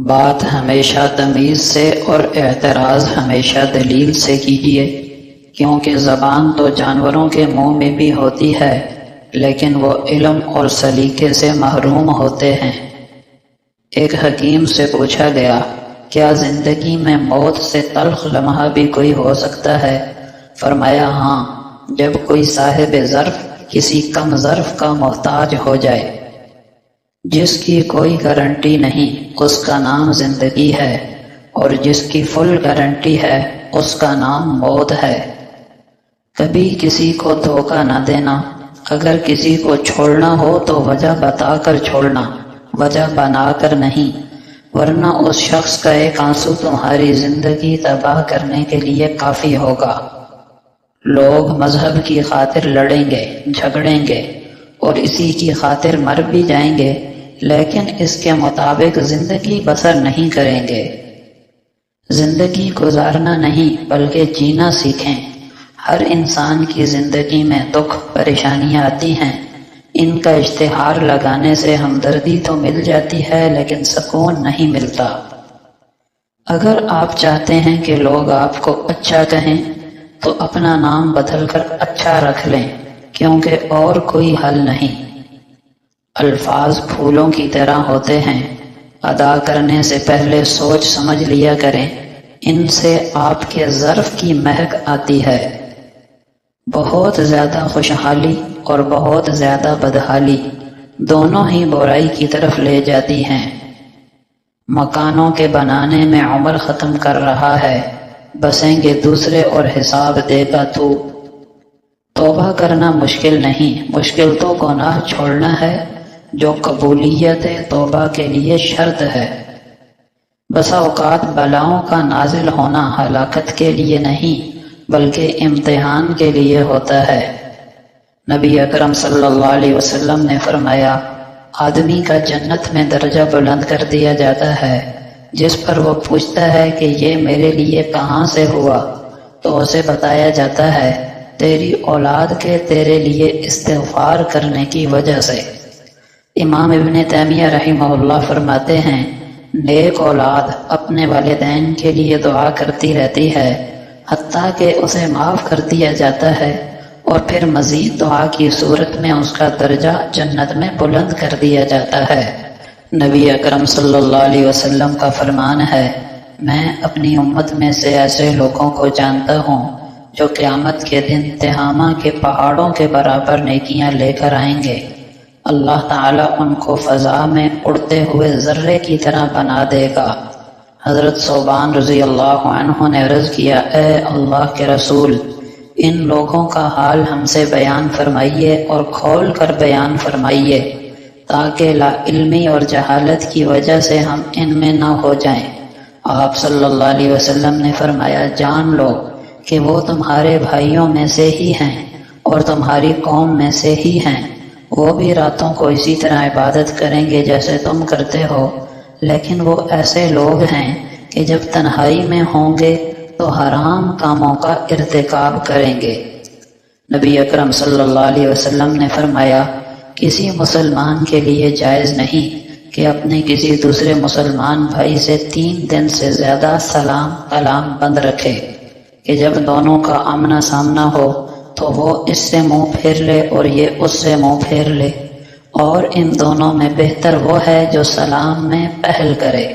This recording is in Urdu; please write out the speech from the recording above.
بات ہمیشہ تمیز سے اور اعتراض ہمیشہ دلیل سے کیجیے، کیونکہ زبان تو جانوروں کے منہ میں بھی ہوتی ہے لیکن وہ علم اور سلیقے سے محروم ہوتے ہیں۔ ایک حکیم سے پوچھا گیا، کیا زندگی میں موت سے تلخ لمحہ بھی کوئی ہو سکتا ہے؟ فرمایا، ہاں، جب کوئی صاحب ظرف کسی کم ظرف کا محتاج ہو جائے۔ جس کی کوئی گارنٹی نہیں اس کا نام زندگی ہے، اور جس کی فل گارنٹی ہے اس کا نام موت ہے۔ کبھی کسی کو دھوکہ نہ دینا، اگر کسی کو چھوڑنا ہو تو وجہ بتا کر چھوڑنا، وجہ بنا کر نہیں، ورنہ اس شخص کا ایک آنسو تمہاری زندگی تباہ کرنے کے لیے کافی ہوگا۔ لوگ مذہب کی خاطر لڑیں گے، جھگڑیں گے اور اسی کی خاطر مر بھی جائیں گے، لیکن اس کے مطابق زندگی بسر نہیں کریں گے۔ زندگی گزارنا نہیں بلکہ جینا سیکھیں۔ ہر انسان کی زندگی میں دکھ پریشانیاں آتی ہیں، ان کا اشتہار لگانے سے ہمدردی تو مل جاتی ہے لیکن سکون نہیں ملتا۔ اگر آپ چاہتے ہیں کہ لوگ آپ کو اچھا کہیں تو اپنا نام بدل کر اچھا رکھ لیں، کیونکہ اور کوئی حل نہیں۔ الفاظ پھولوں کی طرح ہوتے ہیں، ادا کرنے سے پہلے سوچ سمجھ لیا کریں، ان سے آپ کے ظرف کی مہک آتی ہے۔ بہت زیادہ خوشحالی اور بہت زیادہ بدحالی دونوں ہی برائی کی طرف لے جاتی ہیں۔ مکانوں کے بنانے میں عمر ختم کر رہا ہے، بسیں گے دوسرے اور حساب دے گا تو۔ توبہ کرنا مشکل نہیں، مشکل تو گناہ چھوڑنا ہے، جو قبولیت توبہ کے لیے شرط ہے۔ بسا اوقات بلاؤں کا نازل ہونا ہلاکت کے لیے نہیں بلکہ امتحان کے لیے ہوتا ہے۔ نبی اکرم صلی اللہ علیہ وسلم نے فرمایا، آدمی کا جنت میں درجہ بلند کر دیا جاتا ہے جس پر وہ پوچھتا ہے کہ یہ میرے لیے کہاں سے ہوا، تو اسے بتایا جاتا ہے تیری اولاد کے تیرے لیے استغفار کرنے کی وجہ سے۔ امام ابن تیمیہ رحمہ اللہ فرماتے ہیں، نیک اولاد اپنے والدین کے لیے دعا کرتی رہتی ہے حتیٰ کہ اسے معاف کر دیا جاتا ہے، اور پھر مزید دعا کی صورت میں اس کا درجہ جنت میں بلند کر دیا جاتا ہے۔ نبی اکرم صلی اللہ علیہ وسلم کا فرمان ہے، میں اپنی امت میں سے ایسے لوگوں کو جانتا ہوں جو قیامت کے دن تہامہ کے پہاڑوں کے برابر نیکیاں لے کر آئیں گے۔ اللہ تعالیٰ ان کو فضا میں اڑتے ہوئے ذرے کی طرح بنا دے گا۔ حضرت ثوبان رضی اللہ عنہ نے عرض کیا، اے اللہ کے رسول، ان لوگوں کا حال ہم سے بیان فرمائیے اور کھول کر بیان فرمائیے تاکہ لا علمی اور جہالت کی وجہ سے ہم ان میں نہ ہو جائیں۔ آپ صلی اللہ علیہ وسلم نے فرمایا، جان لو کہ وہ تمہارے بھائیوں میں سے ہی ہیں اور تمہاری قوم میں سے ہی ہیں، وہ بھی راتوں کو اسی طرح عبادت کریں گے جیسے تم کرتے ہو، لیکن وہ ایسے لوگ ہیں کہ جب تنہائی میں ہوں گے تو حرام کاموں کا ارتکاب کریں گے۔ نبی اکرم صلی اللہ علیہ وسلم نے فرمایا، کسی مسلمان کے لیے جائز نہیں کہ اپنے کسی دوسرے مسلمان بھائی سے 3 دن سے زیادہ سلام کلام بند رکھے کہ جب دونوں کا آمنا سامنا ہو تو وہ اس سے منہ پھیر لے اور یہ اس سے منہ پھیر لے، اور ان دونوں میں بہتر وہ ہے جو سلام میں پہل کرے۔